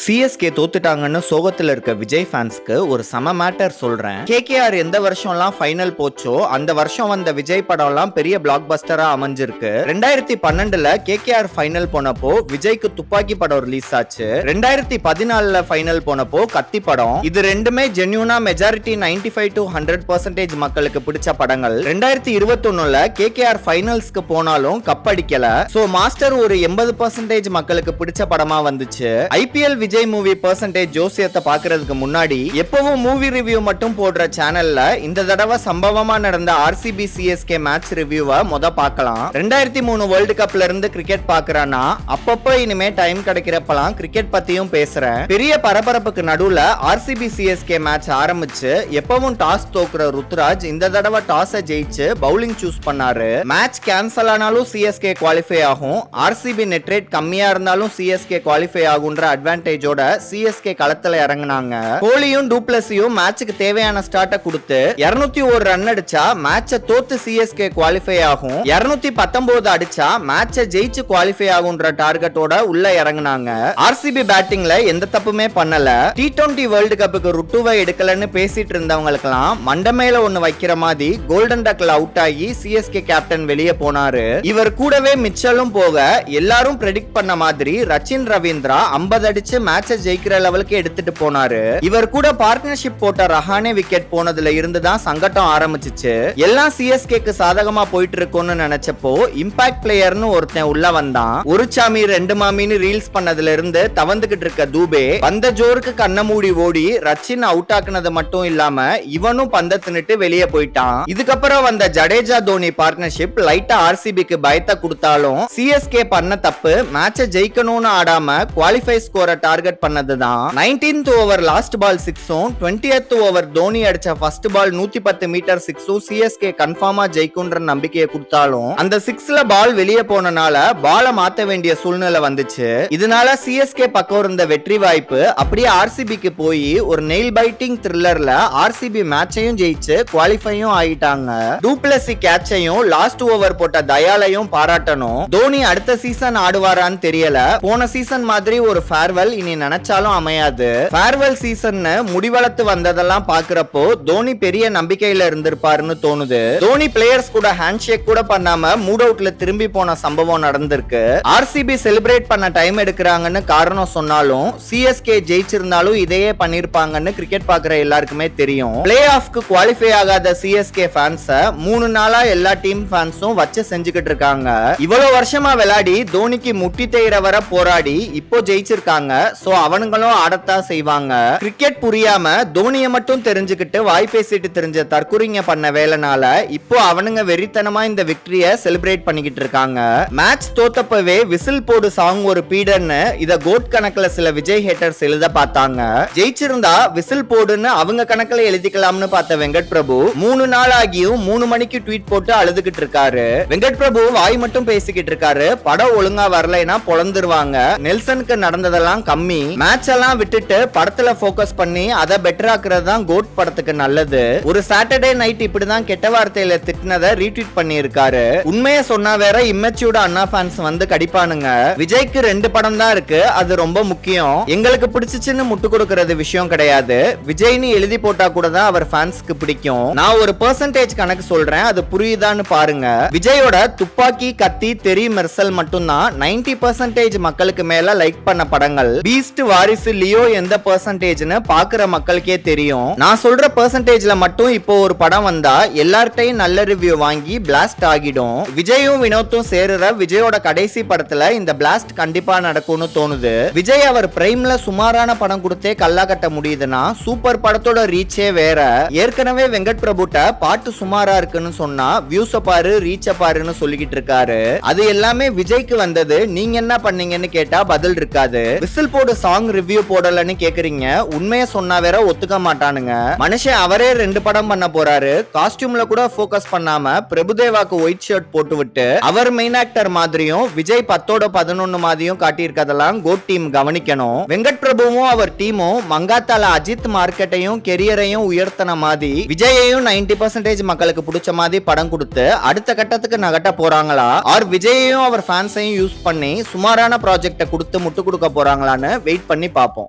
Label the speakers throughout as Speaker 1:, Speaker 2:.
Speaker 1: CSK தோத்துட்டாங்கன்னு சோகத்துல இருக்க விஜய் ஃபேன்ஸ்க்கு ஒரு சம மேட்டர் சொல்றேன். கேகேஆர் எந்த வருஷம்லாம் ஃபைனல் போச்சோ அந்த வருஷம் வந்த விஜய் படம்லாம் பெரிய பிளாக் பஸ்டரா அமைஞ்சிருக்கு. 2012ல கேகேஆர் ஃபைனல் போனப்போ விஜய்க்கு துப்பாக்கி படம் ரிலீஸ் ஆச்சு. 2014ல ஃபைனல் போனப்போ கத்தி படம். இது ரெண்டுமே ஜென்யூனா மெஜாரிட்டி 95 to 100% மக்களுக்கு பிடிச்ச படங்கள். 2021ல கேகேஆர் ஃபைனல்ஸ்க்கு போனாலும் கப் அடிக்கல. சோ மாஸ்டர் ஒரு 80% மக்களுக்கு பிடிச்ச படமா வந்துச்சு. ஐபிஎல் விஜய் மூவி பெர்சன்டேஜ் ஜோசியத்தை பாக்குறதுக்கு முன்னாடி எப்பவும் மூவி ரிவ்யூ மட்டும் போடுற சேனல்ல இந்த தடவை சம்பவமா நடந்த ஆர்சிபி சிஎஸ்கே மேட்ச் ரிவ்யூவை பார்க்கலாம். 2003 வேர்ல்டு கப்ல இருந்து கிரிக்கெட் பாக்குறானா அப்பப்போ இனிமே டைம் கிடைக்கிறப்பலாம் கிரிக்கெட் பத்தியும் பேசுறேன். பெரிய பரபரப்புக்கு நடுவுல ஆர்சிபி சிஎஸ்கே மேட்ச் ஆரம்பிச்சு எப்பவும் டாஸ் தோக்குற ருத்ராஜ் இந்த தடவை டாஸை ஜெயிச்சு பவுலிங் சூஸ் பண்ணாரு. மேட்ச் கேன்சல் ஆனாலும் சிஎஸ்கே குவாலிஃபை ஆகும். ஆர்சிபி நெட் ரேட் கம்மியா இருந்தாலும் சிஎஸ்கே குவாலிஃபை ஆகுன்ற அட்வான்டேஜோட சிஎஸ்கே களத்துல இறங்குனாங்க. கோலியும் டூப்ளஸியும் மேட்சுக்கு தேவையான ஸ்டார்ட்டை கொடுத்து 201 ரன் அடிச்சா மேட்சை தோத்து சிஎஸ்கே குவாலிஃபை ஆகும். 219 அடிச்சா மேட்சை ஜெயிச்சு குவாலிஃபை ஆகுன்ற டார்கெட்டோட உள்ள இறங்குனாங்க. ஆர்சிபி பேட்டிங்ல எந்த தப்புமே பண்ணல. T20 வேர்ல்டு கப்புக்கு ருட்டுவை எடுக்கலன்னு பேசிட்டு இருந்தவங்களுக்கெல்லாம் மண்டமேல ஒண்ணு வைக்கிற மாதிரி கோல்டன் டக்ல அவுட் ஆகி சிஎஸ்கே கேப்டன் வெளியே போனாரு. இவர் கூடவே மிச்சலும் போக எல்லாரும் பிரெடிக்ட் பண்ண மாதிரி ரச்சின் ரவீந்திரா 50 அடிச்சு மேட்சை ஜெயிக்கிற லெவலுக்கு எடுத்துட்டு போனாரு. இவர் கூட பார்ட்னர்ஷிப் போட்ட ரஹானே விக்கெட் போனதுல இருந்து தான் சங்கடம் ஆரம்பிச்சிச்சு. எல்லாம் சிஎஸ்கேக்கு சாதகமா போயிட்டு இருக்கும்னு நினைச்சப்போ இம்பாக்ட் பிளேயர்னு ஒருத்தன் உள்ள வந்தான். ஒரு சாமி ரெண்டு மாமின்னு ரீல்ஸ் பண்ணதுல இருந்து தவந்துகிட்டு இருக்க தூபே வந்த ஜோருக்கு கண்ண மூடி ஓடி ரச்சின் அவுட் ஆக்குனது மட்டும் இல்லாம இவனும் பந்த தின்னுட்டு வெளியே போயிட்டான். இதுக்கப்புறம் வந்த ஜடேஜா தோனி பார்ட்னர்ஷிப் லைட்டா ஆர்சிபிக்கு பயத்தை கொடுத்தாலும் சிஎஸ்கே பண்ண தப்பு மேட்சை ஜெயிக்கணும்னு ஆடாம குவாலிஃபை ஸ்கோரை டார்கெட் பண்ணதுதான். 19th ஓவர் லாஸ்ட் பால் 6ம் 20th ஓவர் தோனி அடிச்ச ஃபர்ஸ்ட் பால் 110 மீட்டர் 6ம் சிஎஸ்கே கன்ஃபார்மா ஜெயிக்கும்ன்ற நம்பிக்கையை கொடுத்தாலும் அந்த 6ல பால் வெளியே போனனால பாலை மாத்த வேண்டிய சூழ்நிலை வந்துச்சு. இதனால சிஎஸ்கே பக்கம் இருந்த வெற்றி வாய்ப்பு அப்படியே ஆர்சிபிக்கு போய் ஒரு நெயில் பைட்டிங் த்ரில்லர்ல ஆர்சிபி மேட்சையும் ஜெயிச்சு குவாலிஃபையும் ஆயிட்டாங்க. டூப்ளஸி கேட்சையும் லாஸ்ட் ஓவர் போட்ட தயாலையும் பாராட்டணும். தோனி அடுத்த சீசன் ஆடுவாரான்னு தெரியல. போன சீசன் மாதிரி ஒரு ஃபேர்வெல் இனி நினைச்சாலும் அமையாது. ஃபேர்வெல் சீசன் முடிவளத்து வந்ததெல்லாம் பாக்குறப்போ தோனி பெரிய நம்பிக்கையில இருந்திருப்பாருன்னு தோணுது. தோனி பிளேயர்ஸ் கூட ஹேண்ட் ஷேக் கூட பண்ணாம மூட் அவுட்ல திரும்பி போன சம்பவம் நடந்திருக்கு. ஆர்சிபி செலிப்ரேட் பண்ண டைம் எடுக்கிறாங்கன்னு காரணம் சொன்னாலும் சிஎஸ்கே ஜெயிச்சிருந்தாலும் இதையே பண்ணிருப்பாங்கன்னு கிரிக்கெட் பாக்குற எல்லாருக்குமே தெரியும். பிளே ஆஃப்க்கு குவாலிஃபை ஆகாத சிஎஸ்கே ஃபேன்ஸ 3 நாளா எல்லா டீம் ஃபேன்ஸும் வச்சு செஞ்சுக்கிட்டு இருக்காங்க. இவ்வளவு வருஷமா விளையாடி தோனிக்கு முட்டி தேய்ற வர போராடி இப்போ ஜெயிச்சிருக்காங்க. சோ அவனுங்களும் ஆடத்தான் செய்வாங்க. கிரிக்கெட் புரியாம தோனியை மட்டும் தெரிஞ்சுக்கிட்டு வாய் பேசிட்டு தெரிஞ்ச தற்குறிங்க பண்ண வேலைனால இப்போ அவனுங்க வெறித்தனமா இந்த விக்டரிய செலிப்ரேட் பண்ணிக்கிட்டு இருக்காங்க. மேட்ச் தோத்தப்பவே விசில் போடு சாங் ஒரு பீடர்னு இத கோட் கணக்குல சில விஜய் ஹேட்டர்ஸ் எழுத பார்த்தாங்க. ஜெயிச்சிருந்தா விசில் போடுன்னு அவங்க கணக்குல எழுதிக்கலாம்னு பார்த்த வெங்கட் பிரபு 3 நாள் ஆகியும் 3 மணிக்கு ட்வீட் போட்டு அழுதுகிட்டு இருக்காரு. வெங்கட் பிரபு வாய் மட்டும் பேசிக்கிட்டு இருக்காரு. படம் ஒழுங்கா வரலைன்னா பொழந்துருவாங்க. நெல்சனுக்கு நடந்ததெல்லாம் கம்மி. மேட்ச் எல்லாம் விட்டுட்டு படத்துல போக்கஸ் பண்ணி அதை பெட்டர் ஆக்குறது தான் கோட் படத்துக்கு நல்லது. ஒரு சாட்டர்டே நைட் இப்படிதான் கெட்ட வார்த்தையில திட்டினதை ரீட்வீட் பண்ணி இருக்காரு. உண்மையை சொன்னா வேற இம்மெச்சூர்ட் அண்ணா ஃபேன்ஸ் வந்து கடிப்பானுங்க. விஜய்க்கு 2 படம் தான் இருக்கு. அது ரொம்ப முக்கியம். எங்களுக்கு பிடிச்சிச்சுன்னு முட்டு கொடுக்கறது விஷயம் கிடையாது. விஜய்னு எழுதி போட்டா கூட தான் அவர் ஃபேன்ஸ்க்கு பிடிக்கும். நான் ஒரு பெர்சன்டேஜ் கணக்கு சொல்றேன், அது புரியுதான்னு பாருங்க. விஜயோட துப்பாக்கி கத்தி தெரி மெர்சல் மட்டும் தான் 90% மக்களுக்கு மேல லைக் பண்ண படங்கள். பீஸ்ட் வாரிசு லியோ எந்த பெர்சன்டேஜ்னு பாக்குற மக்களுக்கே தெரியும். நான் சொல்ற பெர்சன்டேஜ்ல மட்டும் இப்போ ஒரு படம் வந்தா எல்லார்ட்டையும் நல்ல ரிவ்யூ வாங்கி பிளாஸ்ட் ஆகிடும். விஜயும் வினோத்தும் சேருற விஜயோட கடைசி படத்துல இந்த பிளாஸ்ட் கண்டிப்பா நடக்கும்னு தோணுது. விஜய் அவர் பிரைம்ல சுமாரான படம் கொடுத்தே கல்லா கட்ட முடியுதுன்னா சூப்பர் படத்தோட ரீச்சே வேற. ஏற்கனவே வெங்கட் பிரபுட்ட பாட்டு சுமாரா இருக்குன்னு சொன்னா வியூஸ பாரு ரீச்ச பாருன்னு சொல்லிக்கிட்டு இருக்காரு. அது எல்லாமே விஜய்க்கு வந்தது. நீங்க என்ன பண்ணீங்கன்னு கேட்டா பதில் இருக்காது. விசில் போடு சாங் ரிவ்யூ போடலன்னு கேக்குறீங்க. உண்மையை சொன்னா வேற ஒத்துக்க மாட்டானுங்க. மனுஷன் அவரே 2 படம் பண்ண போறாரு. காஸ்டியூம்ல கூட போக்கஸ் பண்ணாம பிரபுதேவாக்கு ஒயிட் ஷர்ட் போட்டு விட்டு அவர் மெயின் ஆக்டர் மாதிரியும் விஜய் 10ஓட 11 மாதிரியும் காட்டியிருக்கதெல்லாம் கோட் டீம் கவனிக்கணும். வெங்கட் பிரபுவும் அவர் டீமும் மங்காத்தால அஜித் மார்க்கெட்டையும் கெரியரையும் உயர்த்தன மாதிரி விஜயையும் 90% மக்களுக்கு பிடிச்ச மாதிரி படம் கொடுத்து அடுத்த கட்டத்துக்கு நகட்ட போறாங்களா? ஆர் விஜயையும் அவர் ஃபேன்ஸையும் யூஸ் பண்ணி சுமாரான ப்ராஜெக்ட கொடுத்து முட்டு கொடுக்க போறாங்களான்னு வரும்னு வெயிட் பண்ணி பார்ப்போம்.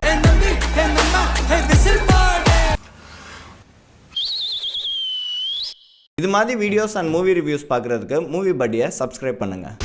Speaker 1: இது மாதிரி வீடியோஸ் அண்ட் மூவி ரிவ்யூஸ் பார்க்குறதுக்கு மூவி பட்டியை சப்ஸ்கிரைப் பண்ணுங்கள்.